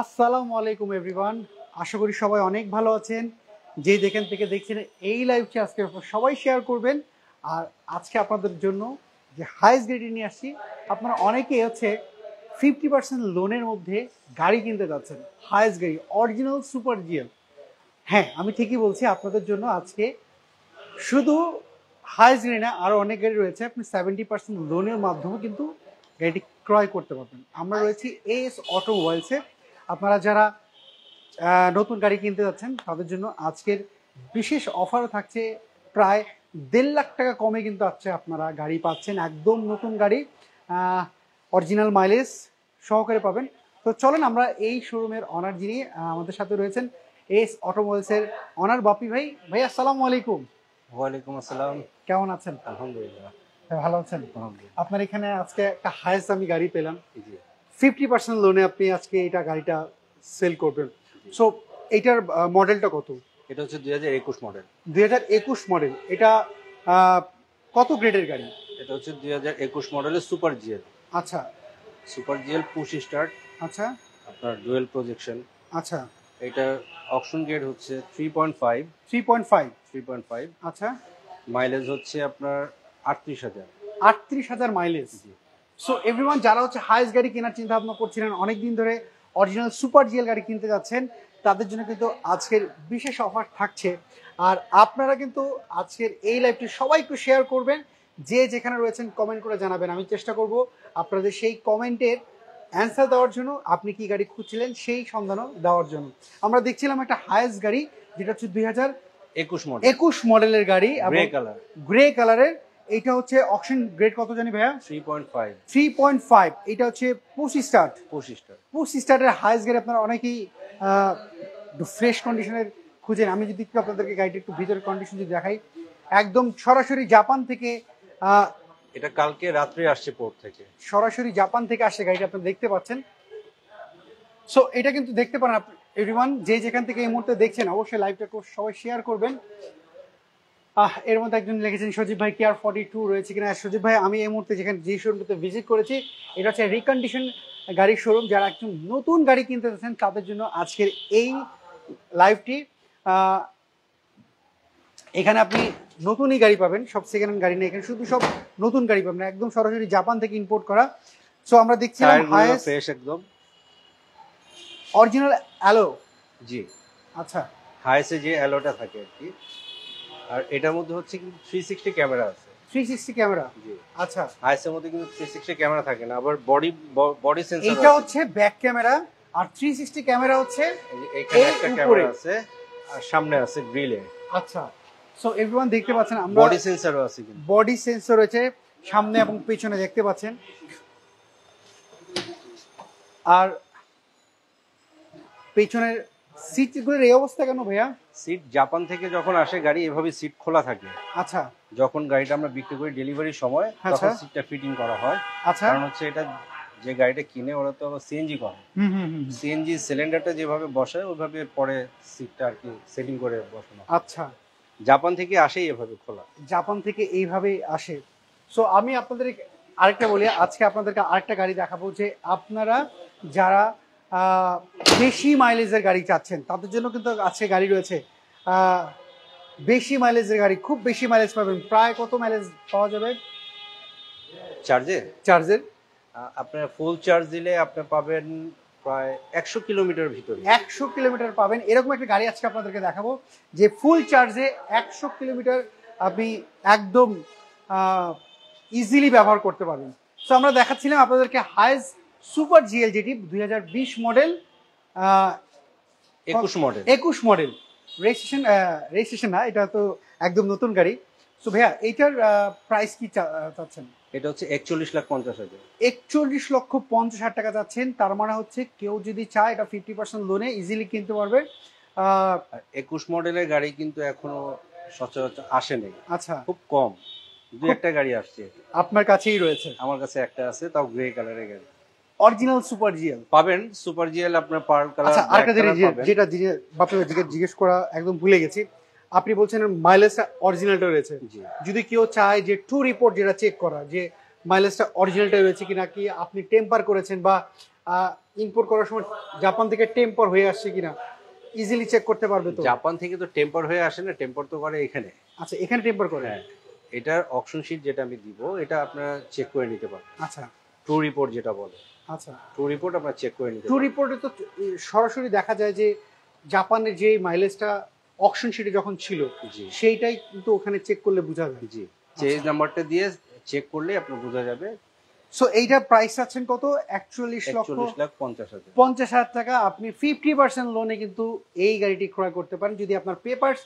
আসসালামু আলাইকুম এভরিওয়ান, আশা করি সবাই অনেক ভালো আছেন। যে যেখান থেকে দেখছেন এই লাইভটি আজকে সবাই শেয়ার করবেন। আর আজকে আপনাদের জন্য যে হাইস্ট গ্রেডি নিয়ে আসছি, আপনারা অনেকেই হচ্ছে 50% লোনের মধ্যে গাড়ি কিনতে যাচ্ছেন। হাইস্ট গাড়ি অরিজিনাল সুপার জিএল, হ্যাঁ আমি ঠিকই বলছি, আপনাদের জন্য আজকে শুধু হাইস্ট গাড়ি না, আরও অনেক গাড়ি রয়েছে। আপনি 70% লোনের মাধ্যমে কিন্তু গাড়িটি ক্রয় করতে পারবেন। আমরা রয়েছি এস অটোমোবাইলসে। আপনারা যারা নতুন গাড়ি কিনতে যাচ্ছেন তাদের জন্য আজকের বিশেষ অফার থাকছে। প্রায় 1.5 লাখ টাকা কমে কিন্তু আপনারা গাড়ি পাচ্ছেন, একদম নতুন গাড়ি, অরিজিনাল মাইলেজ সহকারে পাবেন। তো চলেন আমরা এই শোরুমের অনার যিনি আমাদের সাথে রয়েছেন, এস অটোমোবাইলসের অনার বাপি ভাই। ভাই আসসালামু আলাইকুম। ওয়ালাইকুম আসসালাম। কেমন আছেন? আলহামদুলিল্লাহ ভালো আছেন। আপনার এখানে আজকে একটা হাইস্ট আমি গাড়ি পেলাম, জি 50% লোনে আপনি আজকে এটা গাড়িটা সেল করবেন। সো এইটার মডেলটা কত? এটা হচ্ছে 2021 মডেল। 2021 মডেল। এটা কত গ্রেডের গাড়ি? এটা হচ্ছে 2021 মডেলের সুপার জিএল। আচ্ছা সুপার জিএল পুশ স্টার্ট, আচ্ছা আপনার ডুয়েল প্রজেকশন। আচ্ছা এটা অকশন গ্রেড হচ্ছে 3.5। 3.5। আচ্ছা, মাইলেজ হচ্ছে আপনার 38,000। 38,000 মাইলেজ। সো এভরিওয়ান, যারা হচ্ছে হাইস্ট গাড়ি কেনার চিন্তা ভাবনা করছিলেন, অনেকদিন ধরে অরিজিনাল সুপার জিএল গাড়ি কিনতে যাচ্ছেন, তাদের জন্য কিন্তু আজকের বিশেষ অফার থাকছে। আর আপনারা কিন্তু আজকের এই লাইভটি সবাই একটু শেয়ার করবেন, যে যেখানে রয়েছেন কমেন্ট করে জানাবেন। আমি চেষ্টা করব আপনাদের সেই কমেন্টের অ্যান্সার দেওয়ার জন্য, আপনি কি গাড়ি খুঁজছিলেন সেই সন্ধানও দেওয়ার জন্য। আমরা দেখছিলাম একটা হাইস্ট গাড়ি, যেটা হচ্ছে 2021 মডেলের গাড়ি, গ্রে কালারের। এইটা হচ্ছে অকশন গ্রেড কত জানি ভাইয়া? 3.5। এটা হচ্ছে পুশ স্টার্টের হাইস্ট গাড়ি। আপনারা অনেকেই ফ্রেশ কন্ডিশনের খুঁজেন। আমি যদি একটু আপনাদেরকে গাড়িটা একটু ভিতরের কন্ডিশন যদি দেখাই, একদম সরাসরি জাপান থেকে, এটা কালকে রাত্রে আসছে পোর্ট থেকে, সরাসরি জাপান থেকে আসছে গাড়িটা, আপনারা দেখতে পাচ্ছেন। সো এটা কিন্তু দেখতে পারেন এভরিওয়ান, যে যেখান থেকে এই মুহূর্তে দেখছেন, অবশ্যই লাইভটা সবাই শেয়ার করবেন। এর মধ্যে একজন লিখেছেন সজীব ভাই কেয়ার 42 রয়েছে কিনা। সজীব ভাই, আমি এই মুহূর্তে যেখানে যে শোরুমটাতে ভিজিট করেছি, এটা হচ্ছে রিকন্ডিশন গাড়ির শোরুম। যারা একজন নতুন গাড়ি কিনতে চাচ্ছেন তাদের জন্য আজকের এই লাইভটি। এখানে আপনি নতুনই গাড়ি পাবেন, সব সেকেন্ড হ্যান্ড গাড়ি নেই এখানে, শুধু সব নতুন গাড়ি পাবেন, একদম সরাসরি জাপান থেকে ইম্পোর্ট করা। সো আমরা দেখছিলাম ফ্রেশ একদম অরিজিনাল অ্যালো। জি আচ্ছা, হাইসে যে অ্যালোটা থাকে আর কি। আর এটার মধ্যে হচ্ছে কিন্তু 360 ক্যামেরা আছে। 360 ক্যামেরা? জি। আচ্ছা, হাইসের মধ্যে কিন্তু 360 ক্যামেরা থাকে না, আবার বডি সেন্সর। এটা হচ্ছে ব্যাক ক্যামেরা, আর 360 ক্যামেরা হচ্ছে এখানে একটা ক্যামেরা আছে, আর সামনে আছে গ্রিলে। আচ্ছা, সো এভরিওয়ান দেখতে পাচ্ছেন, আমরা বডি সেন্সরও আছে, কিন্তু বডি সেন্সর রয়েছে সামনে এবং পেছনে, দেখতে পাচ্ছেন। আর পেছনের সিটগুলোর এই অবস্থা কেন ভাইয়া? সিট জাপান থেকে যখন আসে গাড়ি, এভাবে সিট খোলা থাকে। আচ্ছা, যখন গাড়িটা আমরা বিক্রি করি ডেলিভারির সময়, তখন সিটটা ফিটিং করা হয়। আচ্ছা, কারণ হচ্ছে এটা যে গাড়িটা কিনে ওরা তো সিএনজি করে, সিএনজি সিলিন্ডারটা যেভাবে বসায় ওইভাবে পরে সিটটা আর কি সেটিং করে বসানো। আচ্ছা, জাপান থেকে আসেই এভাবে খোলা, জাপান থেকে এইভাবে আসে। সো আমি আপনাদের আরেকটা বলি, আজকে আপনাদেরকে আরেকটা গাড়ি দেখাবো, যে আপনারা যারা বেশি মাইলেজের গাড়ি চাচ্ছেন তাদের জন্য কিন্তু আজকে গাড়ি রয়েছে। বেশি মাইলেজের গাড়ি, খুব বেশি মাইলেজ পাবেন। প্রায় কত মাইলেজ পাওয়া যাবে চার্জের? আপনার ফুল চার্জ দিলে আপনি পাবেন প্রায় 100 কিলোমিটার ভিতরে। 100 কিলোমিটার পাবেন। এরকম একটা গাড়ি আজকে আপনাদেরকে দেখাবো, যে ফুল চার্জে 100 কিলোমিটার আপনি একদম ইজিলি ব্যবহার করতে পারবেন। সো আমরা দেখাচ্ছিলাম আপনাদেরকে হাইস্ট সুপার জিএল, যেটি 2020 মডেল, 21 মডেল। রেজিস্ট্রেশন না, এটা তো একদম নতুন গাড়ি। সো ভাইয়া, এইটার প্রাইস কি চাচ্ছেন? এটা হচ্ছে 41,50,000। 41,50,000 টাকা চাচ্ছেন। তার মানে হচ্ছে কেউ যদি চায় এটা 50% লোনে ইজিলি কিনতে পারবে। 21 মডেলের গাড়ি কিন্তু এখনো সচরাচর আসেনি। আচ্ছা, খুব কম, দু একটা গাড়ি আসছে। আপনার কাছেই রয়েছে? আমার কাছে একটা আছে, তাও গ্রে কালারের গাড়ি। অরিজিনাল সুপার জিএল পাবেন, সুপার জিএল আপনার পার্ল কালার। আচ্ছা, আরেকটা যেটা জিজ্ঞেস করা একদম ভুলে গেছি, আপনি বলছেন মাইলেজটা অরিজিনালটা রয়েছে। যদি কেউ চায় যে টু রিপোর্ট যেটা চেক করা, যে মাইলেজটা অরিজিনালটা রয়েছে কিনা, কি আপনি টেম্পার করেছেন বা ইম্পোর্ট করার সময় জাপান থেকে টেম্পার হয়ে আসছে কিনা ইজিলি চেক করতে পারবে তো? জাপান থেকে তো টেম্পার হয়ে আসে না, টেম্পার তো করে এখানে। আচ্ছা, এখানে টেম্পার করে? হ্যাঁ, এটার অপশন শিট যেটা আমি দিব, এটা আপনারা চেক করে নিতে পারেন। আচ্ছা ট্রু রিপোর্ট যেটা বলে, আচ্ছা। ট্রু রিপোর্ট আপনারা চেক করে নিতে ট্রু পারেন। রিপোর্টে তো সরাসরি দেখা যায় যে জাপানের যে মাইলেজটা অকশন শিটে যখন ছিল জি সেইটাই কিন্তু ওখানে চেক করলে বোঝা যায়। জি, চেজ নাম্বারটা দিয়ে চেক করলে আপনার বোঝা যাবে। সো এইটার প্রাইস আছেন কত? 41,50,000। 41,50,000 টাকা। আপনি 50% লোনে কিন্তু এই গাড়িটি ক্রয় করতে পারেন যদি আপনার পেপারস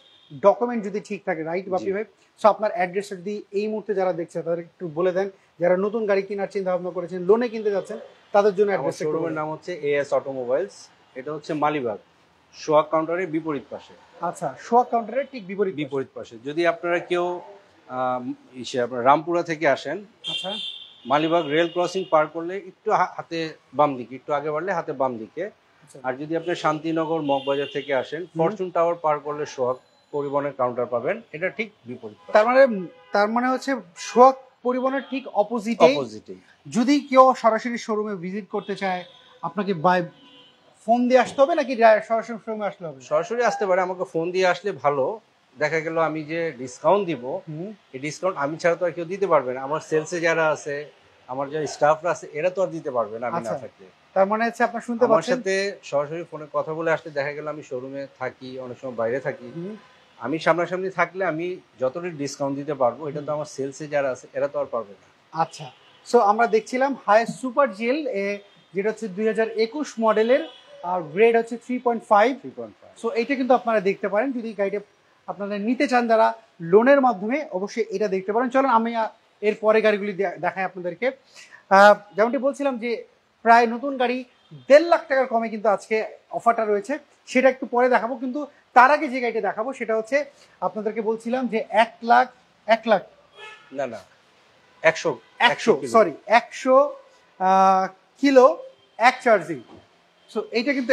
ডকুমেন্ট যদি ঠিক থাকে, রাইট বাপি ভাই? সো আপনার অ্যাড্রেসটা যদি এই মুহূর্তে যারা দেখছে তাদের একটু বলে দেন, যারা নতুন গাড়ি কেনার চিন্তা ভাবনা করেছেন, লোনে কিনতে যাচ্ছেন, তাদের জন্য আমার অ্যাড্রেসটা শোরুমের নাম হচ্ছে এএস অটোমোবাইলস। এটা হচ্ছে মালিবাগ সোহাগ কাউন্টারের বিপরীত পাশে। আচ্ছা, সোহাগ কাউন্টারের ঠিক বিপরীত পাশে। বিপরীত পাশে যদি আপনারা কেউ আপনার রামপুরা থেকে আসেন, আচ্ছা মালিবাগ রেল ক্রসিং পার করলে একটু হাতে বাম দিকে, একটু আগে বাড়লে হাতে বাম দিকে। আচ্ছা। আর যদি আপনি শান্তিনগর মগবাজার থেকে আসেন, ফরচুন টাওয়ার পার করলে সোহাগ পরিবহনের কাউন্টার পাবেন। এটা ঠিক বিপরীত পাশে। তার মানে হচ্ছে সোহাগ পরিবহনের ঠিক অপোজিটে। যদি কেউ সরাসরি শোরুমে ভিজিট করতে চায়, আপনাকে বাই ফোন দিয়ে আসতে হবে নাকি সরাসরি শোরুমে আসলে হবে? সরাসরি আসতে পারে, আমাকে ফোন দিয়ে আসলে ভালো। দেখা গেল আমি যে ডিসকাউন্ট দিব, এই ডিসকাউন্ট আমি ছাড়া তো আর কেউ দিতে পারবে না। আমার সেলসে যারা আছে, আমার যারা স্টাফরা আছে, এরা তো আর দিতে পারবে না আমি না থাকলে। তার মানে হচ্ছে আপনার শুনতে আমার পাচ্ছেন, সাথে সরাসরি ফোনে কথা বলে আসলে দেখা গেল আমি শোরুমে থাকি, অনেক সময় বাইরে থাকি, আমি সামনাসামনি থাকলে আমি যতটা ডিসকাউন্ট দিতে পারবো, এটা তো আমার সেলসে যারা আছে এরা তো আর পারবে না। আচ্ছা, সো আমরা দেখছিলাম হাইয়েস্ট সুপার জিএল, যেটা হচ্ছে 2021 মডেলের, আর গ্রেড হচ্ছে 3.5। সো এইটা কিন্তু আপনারা দেখতে পারেন যদি গাড়িটা আপনারা নিতে চান যারা লোনের মাধ্যমে, অবশ্যই এটা দেখতে পারেন। চলুন আমি এর পরে গাড়িগুলি দেখাই আপনাদেরকে। যেমনটি বলছিলাম যে প্রায় নতুন গাড়ি 1.5 লাখ টাকার কমে কিন্তু আজকে অফারটা রয়েছে, সেটা একটু পরে দেখাবো। কিন্তু তার আগে যে গাড়িটা দেখাবো সেটা হচ্ছে আপনাদেরকে বলছিলাম যে 1 লাখ না না 100 কিলো এক চার্জিং। সো এইটা কিন্তু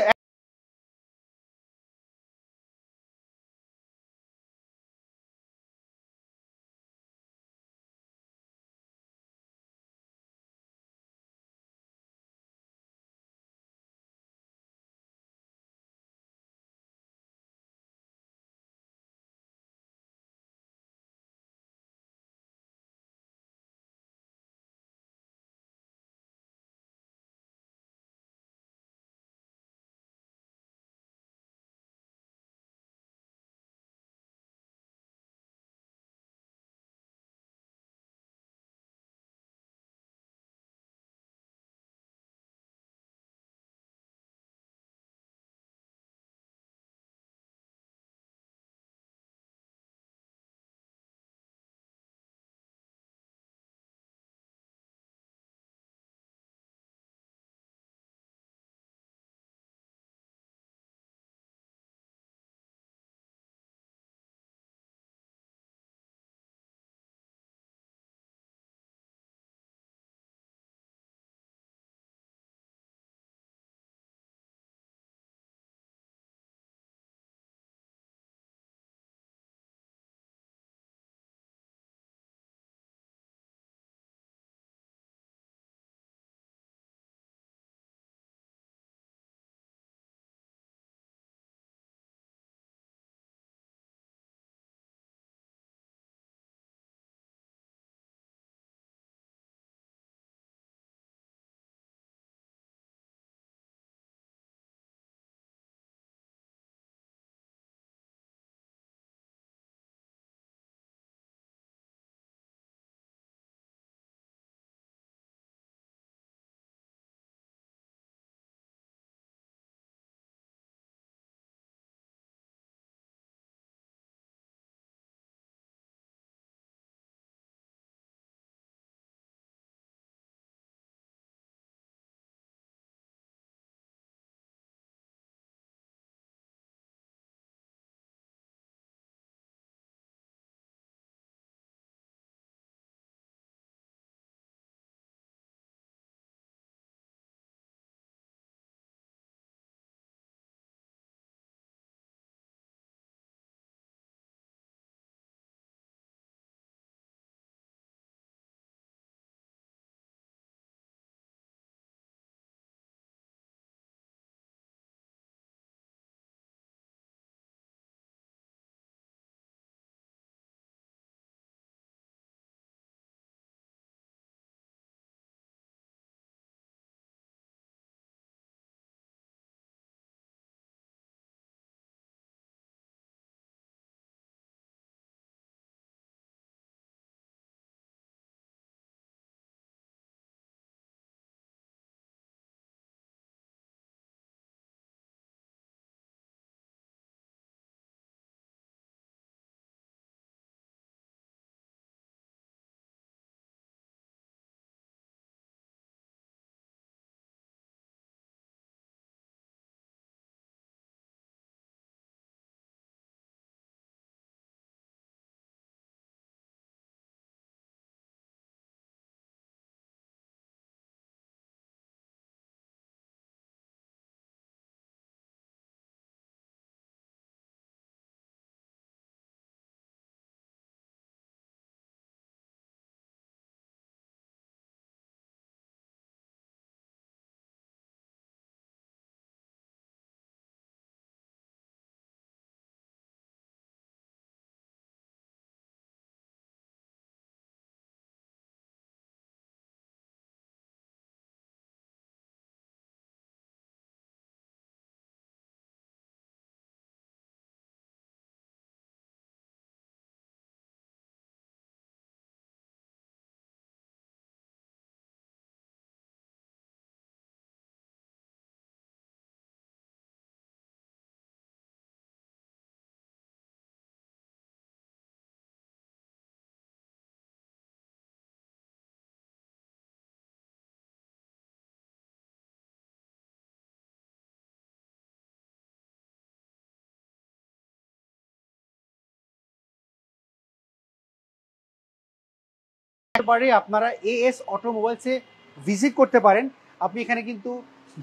পারে আপনারা এএস অটোমোবাইলসে ভিজিট করতে পারেন। আপনি এখানে কিন্তু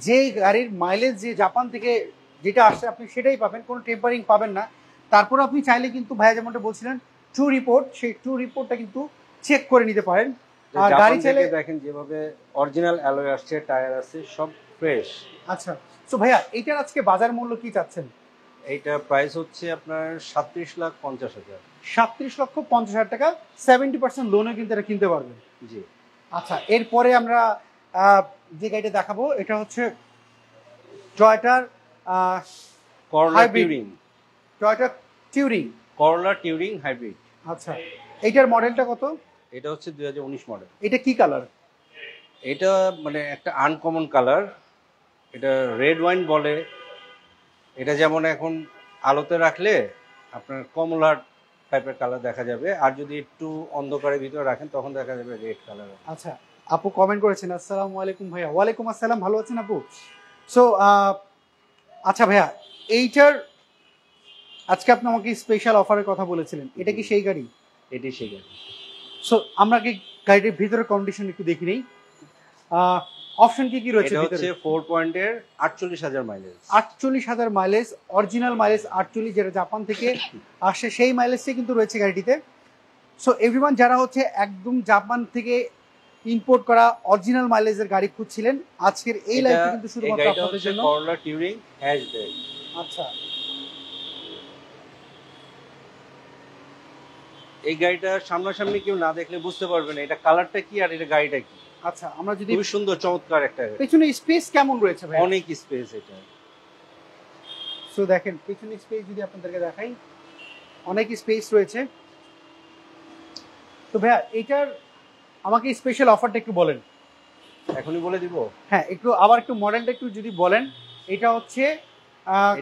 যে গাড়ির মাইলেজ যে জাপান থেকে যেটা আসছে আপনি সেটাই পাবেন, কোনো টেম্পারিং পাবেন না। তারপর আপনি চাইলে কিন্তু ভাইয়া যেমনটা বলছিলেন ট্রু রিপোর্ট, সেই ট্রু রিপোর্টটা কিন্তু চেক করে নিতে পারেন। আর গাড়ি চাইলে দেখেন যেভাবে অরিজিনাল অ্যালয় আসছে, টায়ার আছে, সব ফ্রেশ। আচ্ছা, তো ভাইয়া এইটার আজকে বাজার মূল্য কি চাচ্ছেন? এইটা প্রাইস হচ্ছে আপনার 37,50,000। 37,50,000 টাকা, 70% লোনে কিন্তু এটা কিনতে পারবেন। জি। আচ্ছা, এরপরে আমরা যে গাড়িটা দেখাবো এটা হচ্ছে টয়োটার করলা টিউরিং। টয়োটা টিউরিং, করলা টিউরিং হাইব্রিড। আচ্ছা, এইটার মডেলটা কত? এটা হচ্ছে 2019 মডেল। এটা কি কালার? এটা মানে একটা আনকমন কালার, এটা রেড ওয়াইন বলে। এটা যেমন এখন আলোতে রাখলে আপনার কমলা টাইপের কালার দেখা যাবে, আর যদি একটু অন্ধকারের ভিতরে রাখেন তখন দেখা যাবে রেড কালার। আচ্ছা, আপু কমেন্ট করেছেন আসসালামু আলাইকুম ভাইয়া। ওয়ালাইকুম আসসালাম, ভালো আছেন আপু? সো আচ্ছা ভাইয়া, এইটার আজকে আপনি আমাকে স্পেশাল অফারের কথা বলেছিলেন, এটা কি সেই গাড়ি? এটি সেই গাড়ি। সো আমরা কি গাড়ির ভিতরের কন্ডিশন একটু দেখি নেই। অপশন কি কি রয়েছে? এটা হচ্ছে 4 পয়েন্টের 48,000 মাইলেজ। 48,000 মাইলেজ, অরিজিনাল মাইলেজ 48, যেটা জাপান থেকে আসে সেই মাইলেজটাই কিন্তু রয়েছে গাড়িটিতে। সো এভরিওয়ান, যারা হচ্ছে একদম জাপান থেকে ইম্পোর্ট করা অরিজিনাল মাইলেজের গাড়ি খুঁজছিলেন, আজকের এই লাইভটা কিন্তু শুধুমাত্র আপনাদের জন্য। করলা টিউরিং হ্যাচব্যাক। আচ্ছা, এই গাড়িটা সামনাসামনি কেউ না দেখলে বুঝতে পারবে না এটা কালারটা কি আর এটা গাড়িটা কি। আচ্ছা, আমরা যদি খুব সুন্দর চমৎকার একটা গাড়ি। পেছনে স্পেস কেমন রয়েছে ভাই? অনেক স্পেস এটা। সো দেখেন পেছনে স্পেস যদি আপনাদেরকে দেখাই, অনেক স্পেস রয়েছে। তো ভাইয়া এটার আমাকে স্পেশাল অফারটা একটু বলেন। এখনই বলে দিব? হ্যাঁ, একটু আবার একটু মডেলটা একটু যদি বলেন। এটা হচ্ছে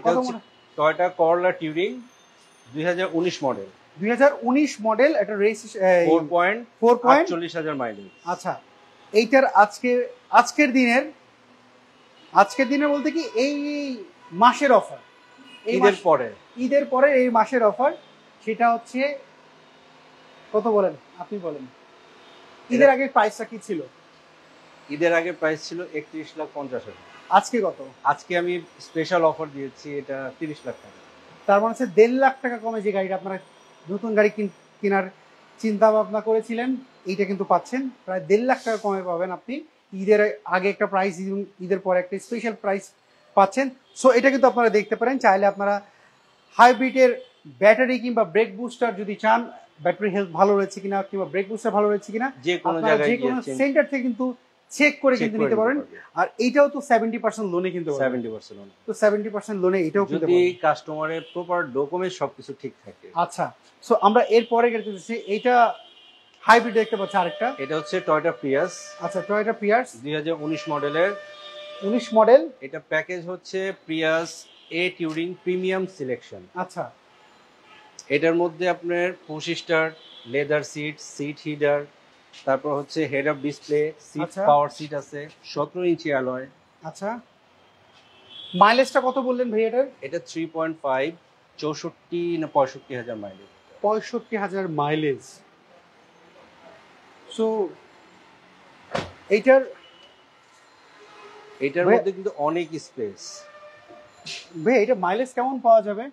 কত মডেল? টয়োটা করলা টিউরিং 2019 মডেল। 2019 মডেল, এটা রেস 4.48,000 মাইলেজ। আচ্ছা, এইটার আজকের দিনের বলতে কি এই মাসের অফার, ঈদের পরে এই মাসের অফার, সেটা হচ্ছে কত বলেন, আপনি বলেন। ঈদের আগে প্রাইসটা কি ছিল? ঈদের আগে প্রাইস ছিল 31,50,000। আজকে কত? আজকে আমি স্পেশাল অফার দিয়েছি, এটা 30 লাখ টাকা। তার মানে হচ্ছে 1.5 লাখ টাকা কমে যে গাড়িটা আপনারা নতুন গাড়ি কেনার চিন্তা ভাবনা করেছিলেন, এইটা কিন্তু পাচ্ছেন প্রায় 1.5 লাখ টাকা কমে পাবেন আপনি। ঈদের আগে একটা প্রাইস, ঈদের পরে একটা স্পেশাল প্রাইস পাচ্ছেন। সো এটা কিন্তু আপনারা দেখতে পারেন। চাইলে আপনারা হাইব্রিডের ব্যাটারি কিংবা ব্রেক বুস্টার যদি চান, ব্যাটারি হেলথ ভালো রয়েছে কিনা কিংবা ব্রেক বুস্টার ভালো রয়েছে কিনা, যে কোনো জায়গায় যে কোনো সেন্টার থেকে কিন্তু চেক করে কিন্তু নিতে পারেন। আর এইটাও তো 70% লোনে কিনতে পারবেন। 70% লোনে। তো 70% লোনে এটাও কিনতে যদি পারবেন কাস্টমারের প্রপার ডকুমেন্ট সবকিছু ঠিক থাকে। আচ্ছা, সো আমরা এরপরে গেছি, এইটা হাইব্রিড দেখতে পাচ্ছি আরেকটা। এটা হচ্ছে টয়োটা প্রিয়াস। আচ্ছা, টয়োটা প্রিয়াস 2019 মডেলের। 19 মডেল। এটা প্যাকেজ হচ্ছে Prius A touring premium selection. আচ্ছা, এটার মধ্যে আপনার push start, leather seat heater, তারপর হচ্ছে head up display, seat power seat আছে, 17 ইঞ্চি অ্যালয়। আচ্ছা, মাইলেজটা কত বললেন ভাই এটার? এটা 3.5, 64 না 65,000 মাইলেজ। 65,000 মাইলেজ। সো এইটার মধ্যে কিন্তু অনেক স্পেস। ভাই এটা মাইলেজ কেমন পাওয়া যাবে?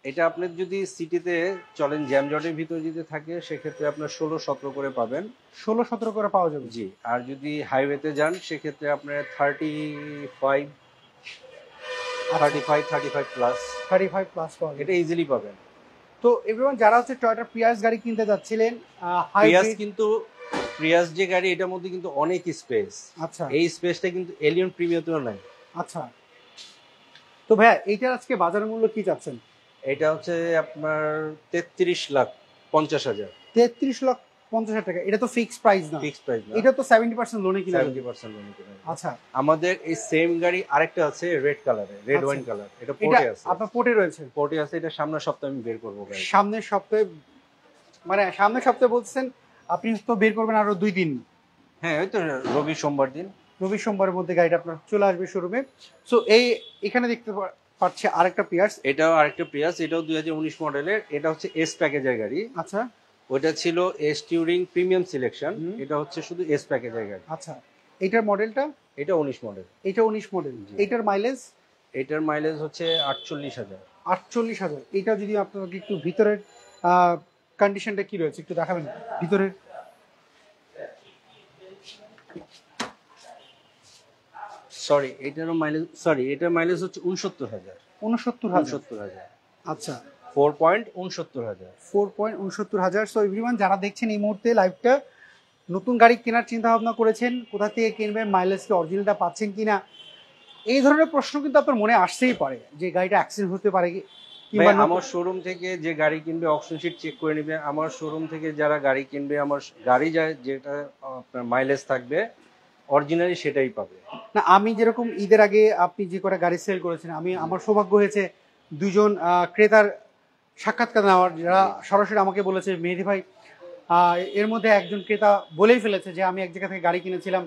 এটা আপনি যদি সিটিতে চলেন, জ্যামজটের ভিতরে যদি থাকে, সেক্ষেত্রে আপনার 16-17 করে পাবেন। 16-17 করে পাওয়া যাবে? জি। আর যদি হাইওয়েতে যান সেক্ষেত্রে আপনার 35 প্লাস পাওয়া যাবে। এটা ইজিলি পাবেন। তো এভরিওয়ান, যারা হচ্ছে টয়োটা প্রিয়াস গাড়ি কিনতে যাচ্ছিলেন, প্রিয়াস যে গাড়ি, এটার মধ্যে কিন্তু অনেক স্পেস। আচ্ছা, এই স্পেসটা কিন্তু এলিয়ন প্রিমিয়ামতেও নাই। আচ্ছা, তো ভাইয়া এইটার আজকে বাজার মূল্য কি চাচ্ছেন? এটা হচ্ছে আপনার 33,50,000। 33,50,000 টাকা। এটা তো ফিক্সড প্রাইস না? ফিক্সড প্রাইস না, এটা তো 70% লোনে কিনা? 70% লোনে কিনা। আচ্ছা, আমাদের এই সেম গাড়ি আরেকটা আছে রেড কালারে, রেড ওয়াইন কালার। এটা পোর্টে আছে। আপনার পোর্টে রয়েছে? পোর্টে আছে। এটা সামনের সপ্তাহে আমি বের করব গাড়ি। সামনের সপ্তাহে? মানে সামনের সপ্তাহে বলছেন আপনি তো বের করবেন আরো 2 দিন? হ্যাঁ, ওই তো রবি সোমবার দিন। রবি সোমবারের মধ্যে গাড়িটা আপনার চলে আসবে শোরুমে। সো এখানে দেখতে পাচ্ছি আরেকটা প্রিয়াস। এটাও আরেকটা প্রিয়াস, এটাও 2019 মডেলের। এটা হচ্ছে এস প্যাকেজের গাড়ি। আচ্ছা, ওটা ছিল এস টিউরিং প্রিমিয়াম সিলেকশন, এটা হচ্ছে শুধু এস প্যাকেজের গাড়ি। আচ্ছা, এইটার মডেলটা? এটা 19 মডেল। এটা 19 মডেল। এইটার মাইলেজ? এটার মাইলেজ হচ্ছে 48,000। 48,000। এটা যদি আপনাকে একটু ভিতরের কন্ডিশনটা কি রয়েছে একটু দেখাবেন ভিতরের? এটার মাইলেজ হচ্ছে 69,000। 69,000। আচ্ছা, 4.69,000। 4.69,000। সো এভরিওয়ান, যারা দেখছেন এই মুহূর্তে লাইভটা, নতুন গাড়ি কেনার চিন্তা ভাবনা করেছেন, কোথা থেকে কিনবেন, মাইলেজ কি অরিজিনালটা পাচ্ছেন কিনা, এই ধরনের প্রশ্ন কিন্তু আপনার মনে আসতেই পারে যে গাড়িটা অ্যাক্সিডেন্ট হতে পারে কিংবা আমার শোরুম থেকে যে গাড়ি কিনবে অপশন শিট চেক করে নেবে। আমার শোরুম থেকে যারা গাড়ি কিনবে, আমার গাড়ি যেটা আপনার মাইলেজ থাকবে অরিজিনালি সেটাই পাবে। না, আমি যেরকম ঈদের আগে আপনি যে কটা গাড়ি সেল করেছেন, আমার সৌভাগ্য হয়েছে দুজন ক্রেতার সাক্ষাৎকার নেওয়ার, যারা সরাসরি আমাকে বলেছে মেহেদি ভাই, এর মধ্যে একজন ক্রেতা বলেই ফেলেছে যে আমি এক জায়গা থেকে গাড়ি কিনেছিলাম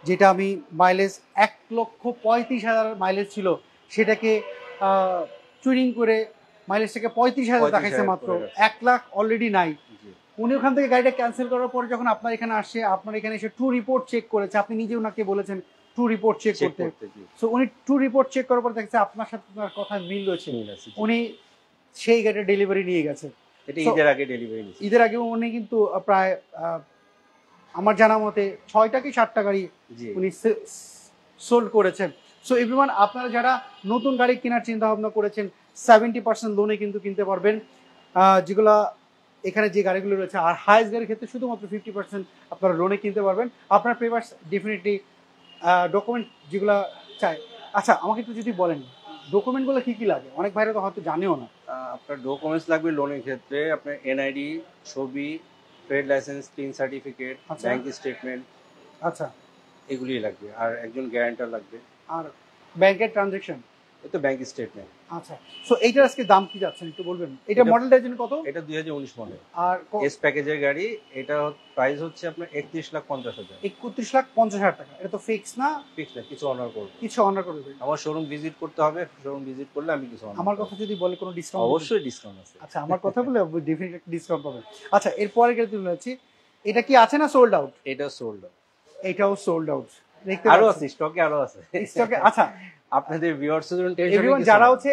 যেটা আমি মাইলেজ 1,35,000 মাইলেজ ছিল, সেটাকে চুরিং করে মাইলেজটাকে 35,000 দেখাইছে মাত্র, 1 লাখ অলরেডি নাই। উনি ওখান থেকে গাড়িটা ক্যান্সেল করার পর যখন আপনার এখানে আসছে, আপনার এখানে এসে ট্রু রিপোর্ট চেক করেছে, আপনি নিজে ওনাকে বলেছেন ট্রু রিপোর্ট চেক করতে। সো উনি ট্রু রিপোর্ট চেক করার পর দেখছে আপনার সাথে আপনার কথা মিল রয়েছে, উনি সেই গাড়িটা ডেলিভারি নিয়ে গেছে। এটা ঈদের আগে ডেলিভারি নিয়েছে। ঈদের আগে উনি কিন্তু প্রায় আমার জানা মতে 6টা কি 7টা গাড়ি উনি সোল্ড করেছেন। সো এভরিওয়ান, আপনারা যারা নতুন গাড়ি কেনার চিন্তা ভাবনা করেছেন 70% লোনে কিন্তু কিনতে পারবেন, যেগুলা এখানে যে গাড়িগুলো রয়েছে। আর হাইস গাড়ির ক্ষেত্রে শুধুমাত্র 50% আপনারা লোনে কিনতে পারবেন। আপনার পেপারস ডেফিনেটলি ডকুমেন্ট যেগুলো চাই। আচ্ছা, আমাকে একটু যদি বলেন ডকুমেন্টগুলো কি কি লাগে, অনেক ভাইরা তো হয়তো জানেও না। আপনার ডকুমেন্টস লাগবে লোনের ক্ষেত্রে, আপনার এনআইডি, ছবি, trade licence, clean certificate, bank statement, আচ্ছা, এগুলি লাগবে। আর একজন গ্যারান্টার লাগবে। আর ব্যাংকের ট্রানজাকশন, এটা ব্যাংক স্টেটমেন্ট। আচ্ছা। সো এইটার আজকে দাম কি যাচ্ছেন একটু বলবেন? এটা মডেলটার জন্য কত? এটা 2019 মডেল আর এস প্যাকেজের গাড়ি। এটা প্রাইস হচ্ছে আপনার 31,50,000। 31,50,000 টাকা। এটা তো ফিক্স না? ফিক্স না, কিছু অনার করবে। কিছু অনার করবে। আমার শোরুম ভিজিট করতে হবে, শোরুম ভিজিট করলে আমি কিছু অনার। আমার কথা যদি বলে কোনো ডিসকাউন্ট? অবশ্যই ডিসকাউন্ট আছে। আচ্ছা, আমার কথা বলে ডেফিনেটলি একটা ডিসকাউন্ট পাবেন। আচ্ছা, এরপরে গেলে তুলে আছি, এটা কি আছে না সোল্ড আউট? এটা সোল্ড আউট। এটাও সোল্ড আউট। দেখতে আরো আছে, স্টকে আরো আছে স্টকে। আচ্ছা, আপনাদের ভিউয়ার্সদের জন্য টেনশন এভরিওয়ান যারা হচ্ছে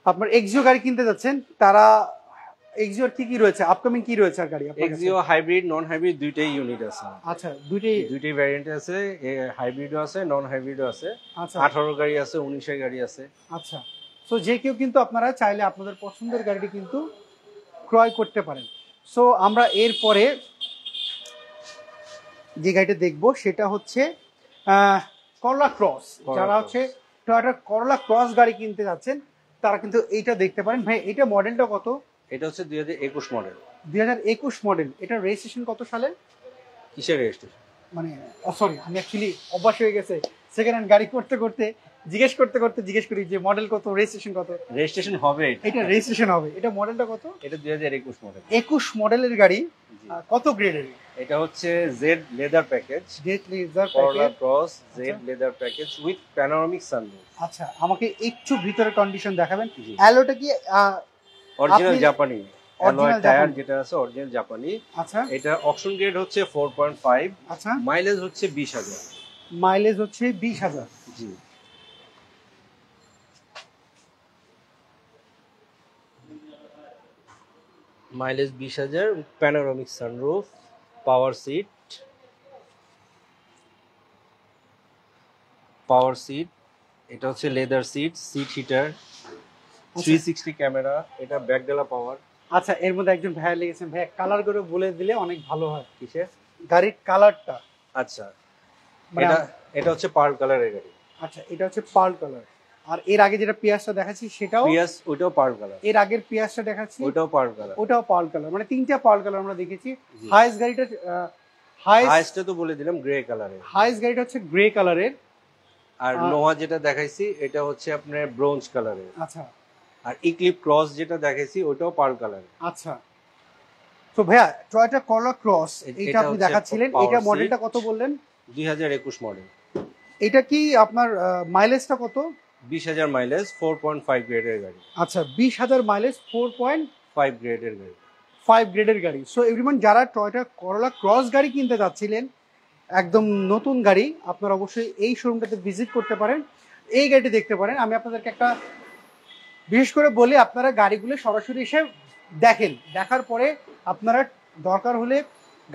আপনার এক্সিও গাড়ি কিনতে যাচ্ছেন, তারা এক্সিওর কি কি রয়েছে, আপকামিং কি রয়েছে আর গাড়ি আপনার কাছে? এক্সিও হাইব্রিড, নন হাইব্রিড দুইটাই ইউনিট আছে। আচ্ছা, দুইটাই ভ্যারিয়েন্ট আছে, হাইব্রিডও আছে, নন হাইব্রিডও আছে। আচ্ছা, 18 গাড়ি আছে, 19 গাড়ি আছে। আচ্ছা। সো যে কেউ কিন্তু আপনারা চাইলে আপনাদের পছন্দের গাড়িটি কিন্তু ক্রয় করতে পারেন। সো আমরা এরপরে যে গাড়িটা দেখবো সেটা হচ্ছে করলা ক্রস। যারা হচ্ছে টয়োটা করলা ক্রস গাড়ি কিনতে যাচ্ছেন তারা কিন্তু এইটা দেখতে পারেন। ভাই, এটা মডেলটা কত? এটা হচ্ছে 2021 মডেল। 2021 মডেল। এটা রেজিস্ট্রেশন কত সালে? কিসের রেজিস্ট্রেশন? মানে সরি, আমি অ্যাকচুয়ালি অভ্যাস হয়ে গেছে সেকেন্ড হ্যান্ড গাড়ি করতে করতে জিজ্ঞেস করি যে মডেল কত, রেজিস্ট্রেশন কত। রেজিস্ট্রেশন হবে, এটা রেজিস্ট্রেশন হবে। এটা মডেলটা কত? এটা 2021 মডেল। 21 মডেলের গাড়ি। কত গ্রেডের? এটা হচ্ছে Z leather package. Z leather করলা cross Z leather package with panoramic sunroof. আচ্ছা, আমাকে একটু ভিতরের কন্ডিশন দেখাবেন। অ্যালোটা কি অরিজিনাল জাপানি? অরিজিনাল টায়ার যেটা আছে অরিজিনাল জাপানি। আচ্ছা, এটা অপশন গ্রেড হচ্ছে 4.5। আচ্ছা, মাইলেজ হচ্ছে 20,000। মাইলেজ হচ্ছে 20,000। জি। Mileage 20,000, panoramic sunroof, power seat, এটা হচ্ছে leather seat, seat heater, 360 camera, এটা ব্যাকডালা পাওয়ার। আচ্ছা, এর মধ্যে একজন ভাইয়া লেগেছেন, ভাইয়া কালার করে বলে দিলে অনেক ভালো হয়। কিসের গাড়ির কালারটা? আচ্ছা, এটা হচ্ছে পার্ল কালারের গাড়ি। আচ্ছা, এটা হচ্ছে পার্ল কালার। আর এর আগে যেটা পিয়াসটা দেখাচ্ছি সেটাও পিয়াস, ওইটাও পার্ল কালার। এর আগের পিয়াসটা দেখাচ্ছি ওইটাও পার্ল কালার। ওটাও পার্ল কালার। মানে তিনটা পার্ল কালার আমরা দেখেছি। হাইস গাড়িটা হাইসটা তো বলে দিলাম গ্রে কালারের। হাইস গাড়িটা হচ্ছে গ্রে কালারের। আর নোয়া যেটা দেখাইছি এটা হচ্ছে আপনার ব্রোঞ্জ কালারের। আচ্ছা, আর ইক্লিপ ক্রস যেটা দেখাইছি ওটাও পার্ল কালারের। আচ্ছা। তো ভাইয়া, টয়োটা করলা ক্রস এটা আপনি দেখাচ্ছিলেন, এটা মডেলটা কত বললেন? 2021 মডেল। এটা কি আপনার মাইলেজটা কত? 20,000 মাইলেজ, 4.5 গ্রেডের গাড়ি। আচ্ছা, 20,000 মাইলেজ, 4.5 গ্রেডের গাড়ি। 5 গ্রেডের গাড়ি। সো এভরিওয়ান, যারা টয়োটা করোলা ক্রস গাড়ি কিনতে যাচ্ছিলেন, একদম নতুন গাড়ি, আপনারা অবশ্যই এই শোরুমটাতে ভিজিট করতে পারেন, এই গাড়িটি দেখতে পারেন। আমি আপনাদেরকে একটা বিশেষ করে বলি, আপনারা গাড়িগুলো সরাসরি এসে দেখেন, দেখার পরে আপনারা দরকার হলে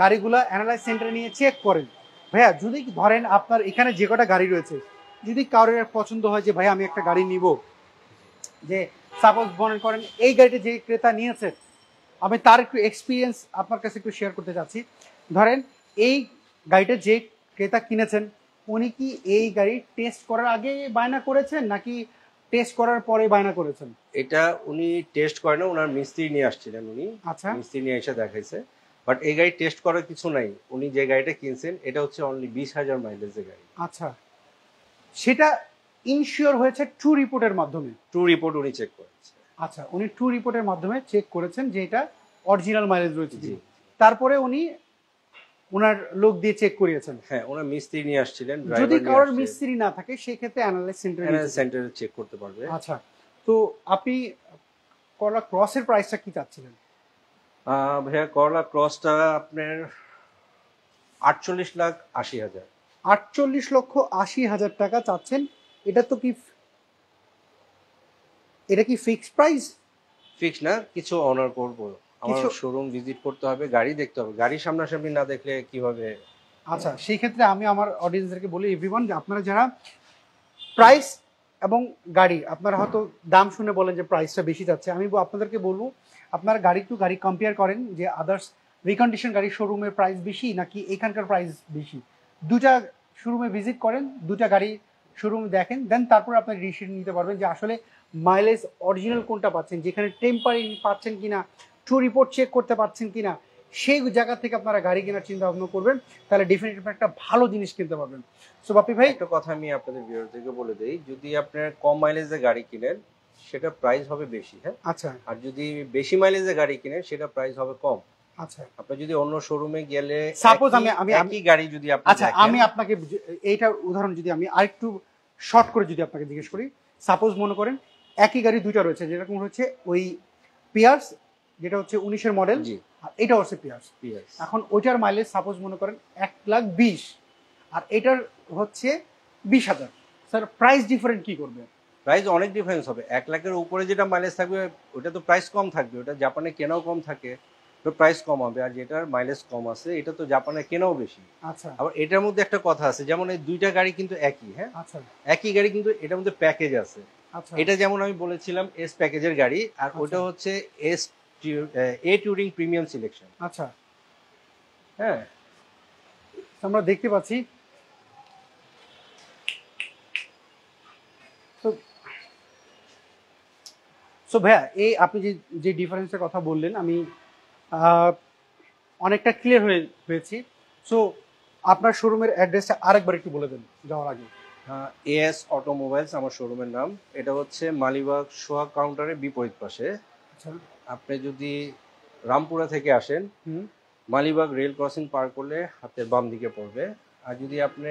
গাড়িগুলো অ্যানালাইজ সেন্টারে নিয়ে চেক করেন। ভাইয়া, যদি ধরেন আপনার এখানে যে কটা গাড়ি রয়েছে, যদি কারোর পছন্দ হয় যে ভাই আমি একটা গাড়ি নিব, যে সাপোজ মনে করেন এই গাড়িটা যে ক্রেতা নিয়েছে, আমি তার একটু এক্সপিরিয়েন্স আপনার কাছে একটু শেয়ার করতে চাচ্ছি। ধরেন এই গাড়িটা যে ক্রেতা কিনেছেন, উনি কি এই গাড়ি টেস্ট করার আগে বায়না করেছেন নাকি টেস্ট করার পরে বায়না করেছেন? এটা উনি টেস্ট করে না, ওনার মিস্ত্রি নিয়ে আসছিলেন, উনি আচ্ছা, মিস্ত্রি নিয়ে এসে দেখাইছে। বাট এই গাড়ি টেস্ট করার কিছু নাই, উনি যে গাড়িটা কিনছেন এটা হচ্ছে অনলি 20,000 মাইলেজের গাড়ি। আচ্ছা, সেটা ইনশিওর হয়েছে ট্রু রিপোর্টের মাধ্যমে? ট্রু রিপোর্ট উনি চেক করেছে। আচ্ছা, উনি ট্রু রিপোর্টের মাধ্যমে চেক করেছেন যে এটা অরিজিনাল মাইলেজ রয়েছে। জি। তারপরে উনি ওনার লোক দিয়ে চেক করিয়েছেন? হ্যাঁ, ওনার মিস্ত্রি নিয়ে আসছিলেন। যদি কারোর মিস্ত্রি না থাকে সেক্ষেত্রে অ্যানালাইজ সেন্টারে চেক করতে পারবে। আচ্ছা, তো আপনি করলা ক্রসের প্রাইসটা কি চাচ্ছিলেন? ভাইয়া, করলা ক্রসটা আপনার 48,80,000। 48,80,000 টাকা চাচ্ছেন। এটা তো কি, এটা কি ফিক্সড প্রাইস? ফিক্স না, কিছু অনার করবো। আমার শোরুম ভিজিট করতে হবে, গাড়ি দেখতে হবে, গাড়ি সামনাসামনি না দেখলে কিভাবে। আচ্ছা, সেই ক্ষেত্রে আমি আমার অডিয়েন্সদেরকে বলি এভরিওয়ান, যে আপনারা যারা প্রাইস এবং গাড়ি, আপনারা হয়তো দাম শুনে বলেন যে প্রাইসটা বেশি যাচ্ছে, আমি আপনাদেরকে বলবো আপনারা গাড়ি টু গাড়ি কম্পেয়ার করেন যে আদার্স রিকন্ডিশন গাড়ির শোরুমের প্রাইস বেশি নাকি এখানকার প্রাইস বেশি। দুটা শোরুমে ভিজিট করেন, দুটা গাড়ি শোরুম দেখেন, দেন তারপর আপনার ডিসিশন নিতে পারবেন যে আসলে মাইলেজ অরিজিনাল কোনটা পাচ্ছেন, যেখানে টেম্পারি পাচ্ছেন কিনা, ট্রু রিপোর্ট চেক করতে পারছেন কিনা, সেই জায়গা থেকে আপনারা গাড়ি কেনার চিন্তা ভাবনা করবেন, তাহলে ডেফিনেটলি একটা ভালো জিনিস কিনতে পারবেন। সো বাপি ভাই, একটা কথা আমি আপনাদের ভিউয়ারদেরকে বলে দেই, যদি আপনার কম মাইলেজের গাড়ি কিনেন সেটা প্রাইস হবে বেশি, হ্যাঁ। আচ্ছা, আর যদি বেশি মাইলেজের গাড়ি কিনেন সেটা প্রাইস হবে কম। আচ্ছা, আপনি যদি অন্য শোরুমে গেলে সাপোজ আমি একই গাড়ি যদি আপনি আচ্ছা আমি আপনাকে এইটার উদাহরণ যদি আমি আরেকটু শর্ট করে যদি আপনাকে জিজ্ঞেস করি, সাপোজ মনে করেন একই গাড়ি দুইটা রয়েছে, যেরকম হচ্ছে ওই পিয়ার্স, যেটা হচ্ছে 19-এর মডেল, আর এটা হচ্ছে পিয়ার্স। এখন ওইটার মাইলেজ সাপোজ মনে করেন 1,20,000 আর এটার হচ্ছে 20,000, স্যার প্রাইস ডিফারেন্ট কি করবে? প্রাইস অনেক ডিফারেন্স হবে। 1 লাখের উপরে যেটা মাইলেজ থাকবে ওটা তো প্রাইস কম থাকবে, ওটা জাপানে কেনাও কম থাকে, তো প্রাইস কম হবে। আর যেটার মাইলেজ কম আছে এটা তো জাপানে কেনাও বেশি। আচ্ছা, আবার এটার মধ্যে একটা কথা আছে, যেমন এই দুইটা গাড়ি কিন্তু একই, হ্যাঁ। আচ্ছা, একই গাড়ি কিন্তু এটার মধ্যে প্যাকেজ আছে। আচ্ছা, এটা যেমন আমি বলেছিলাম এস প্যাকেজের গাড়ি, আর ওটা হচ্ছে এ টুরিং প্রিমিয়াম সিলেকশন। আচ্ছা, হ্যাঁ, আমরা দেখতে পাচ্ছি। সো ভাইয়া, এই আপনি যে ডিফারেন্সের কথা বললেন, আমি অনেকটা ক্লিয়ার হয়েছি। সো আপনার শোরুমের অ্যাড্রেসটা আরেকবার একটু বলে দেন যাওয়ার আগে। এএস অটোমোবাইলস আমার শোরুমের নাম। এটা হচ্ছে মালিবাগ সোহাগ কাউন্টারের বিপরীত পাশে। আচ্ছা, আপনি যদি রামপুরা থেকে আসেন, মালিবাগ রেল ক্রসিং পার করলে হাতের বাম দিকে পড়বে। আর যদি আপনি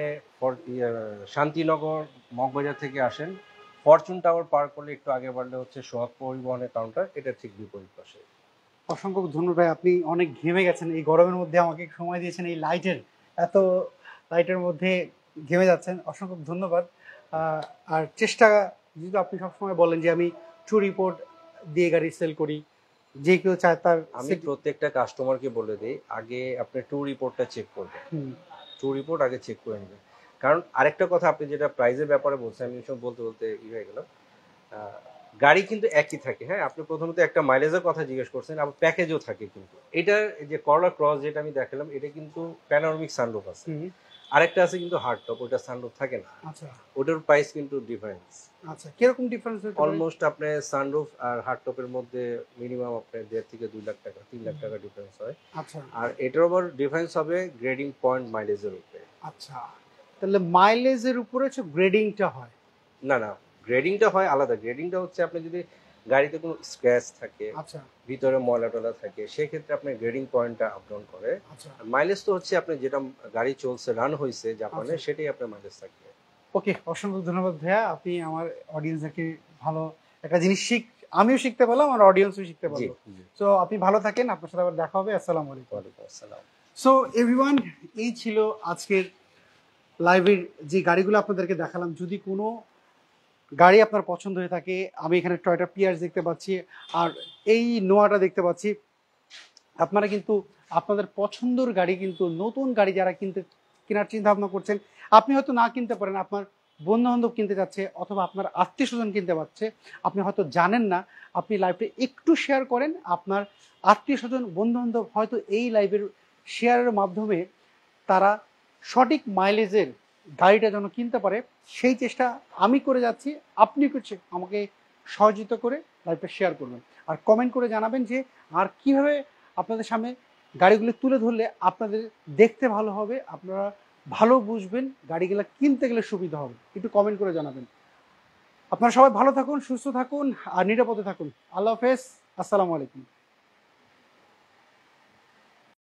শান্তিনগর মগবাজার থেকে আসেন, ফরচুন টাওয়ার পার করলে একটু আগে বাড়লে হচ্ছে সোহাগ পরিবহনের কাউন্টার, এটা ঠিক বিপরীত পাশে। অসংখ্য ধন্যবাদ ভাই, আপনি অনেক ঘেমে গেছেন এই গরমের মধ্যে, আমাকে সময় দিয়েছেন, এই এত লাইটের মধ্যে ঘেমে যাচ্ছেন, অসংখ্য ধন্যবাদ। আর চেষ্টা, যদি আপনি সবসময় বলেন যে আমি ট্রু রিপোর্ট দিয়ে গাড়ি সেল করি, যে কেউ চায় তার, আমি প্রত্যেকটা কাস্টমারকে বলে দিই আগে আপনি ট্রু রিপোর্টটা চেক করবেন, ট্রু রিপোর্ট আগে চেক করে নেবেন। কারণ আরেকটা কথা, আপনি যেটা প্রাইসের ব্যাপারে বলছেন, আমি সব বলতে বলতে হয়ে গেল, গাড়ি কিন্তু একই থাকে, হ্যাঁ। আপনি প্রথমত একটা মাইলেজের কথা জিজ্ঞেস করছেন, আবার প্যাকেজও থাকে। কিন্তু এটার যে করলা ক্রস যেটা আমি দেখালাম, এটা কিন্তু প্যানোরামিক সানরুফ আছে, আরেকটা আছে কিন্তু হার্ড টপ, ওটা সানরুফ থাকে না। আচ্ছা, ওটার প্রাইস কিন্তু ডিফারেন্স। আচ্ছা, কিরকম ডিফারেন্স? অলমোস্ট আপনি সানরুফ আর হার্ড টপের মধ্যে মিনিমাম আপনার 1.5 থেকে 2 লাখ টাকা, 3 লাখ টাকা ডিফারেন্স হয়। আচ্ছা, আর এটার আবার ডিফারেন্স হবে গ্রেডিং পয়েন্ট মাইলেজের উপরে। আচ্ছা, তাহলে মাইলেজের উপরে হচ্ছে গ্রেডিংটা হয়? না না, গ্রেডিংটা হয় আলাদা। গ্রেডিংটা হচ্ছে আপনি যদি গাড়িতে কোনো স্ক্র্যাচ থাকে, আচ্ছা, ভিতরে ময়লা টলা থাকে, সেক্ষেত্রে আপনার গ্রেডিং পয়েন্টটা আপ ডাউন করে। আচ্ছা, মাইলেজ তো হচ্ছে আপনি যেটা গাড়ি চলছে, রান হয়েছে জাপানে, সেটাই আপনার মাইলেজ থাকবে। ওকে, অসংখ্য ধন্যবাদ ভাইয়া, আপনি আমার অডিয়েন্সদেরকে ভালো একটা জিনিস আমিও শিখতে পেলাম আর অডিয়েন্সও শিখতে জি পারলো। জি। সো আপনি ভালো থাকেন, আপনার সাথে আবার দেখা হবে। আসসালামু আলাইকুম। ওয়ালাইকুম আসসালাম। সো এভরিওয়ান, এই ছিল আজকের লাইভের যে গাড়িগুলো আপনাদেরকে দেখালাম। যদি কোনো গাড়ি আপনার পছন্দ হয়ে থাকে, আমি এখানে টয়োটা পিয়ার্স দেখতে পাচ্ছি আর এই নোয়াটা দেখতে পাচ্ছি। আপনারা কিন্তু আপনাদের পছন্দের গাড়ি, কিন্তু নতুন গাড়ি যারা কেনার চিন্তা ভাবনা করছেন, আপনি হয়তো না কিনতে পারেন, আপনার বন্ধু বান্ধব কিনতে যাচ্ছে অথবা আপনার আত্মীয় স্বজন কিনতে পারছে, আপনি হয়তো জানেন না, আপনি লাইভটা একটু শেয়ার করেন। আপনার আত্মীয় স্বজন বন্ধু বান্ধব হয়তো এই লাইভের শেয়ারের মাধ্যমে তারা সঠিক মাইলেজের গাড়িটা যেন কিনতে পারে, সেই চেষ্টা আমি করে যাচ্ছি। আপনি করছে আমাকে সহযোগিতা করে লাইভটা শেয়ার করবেন আর কমেন্ট করে জানাবেন যে আর কিভাবে আপনাদের সামনে গাড়িগুলো তুলে ধরলে আপনাদের দেখতে ভালো হবে, আপনারা ভালো বুঝবেন, গাড়িগুলো কিনতে গেলে সুবিধা হবে। একটু কমেন্ট করে জানাবেন। আপনারা সবাই ভালো থাকুন, সুস্থ থাকুন আর নিরাপদে থাকুন। আল্লাহ হাফেজ, আসসালামু আলাইকুম।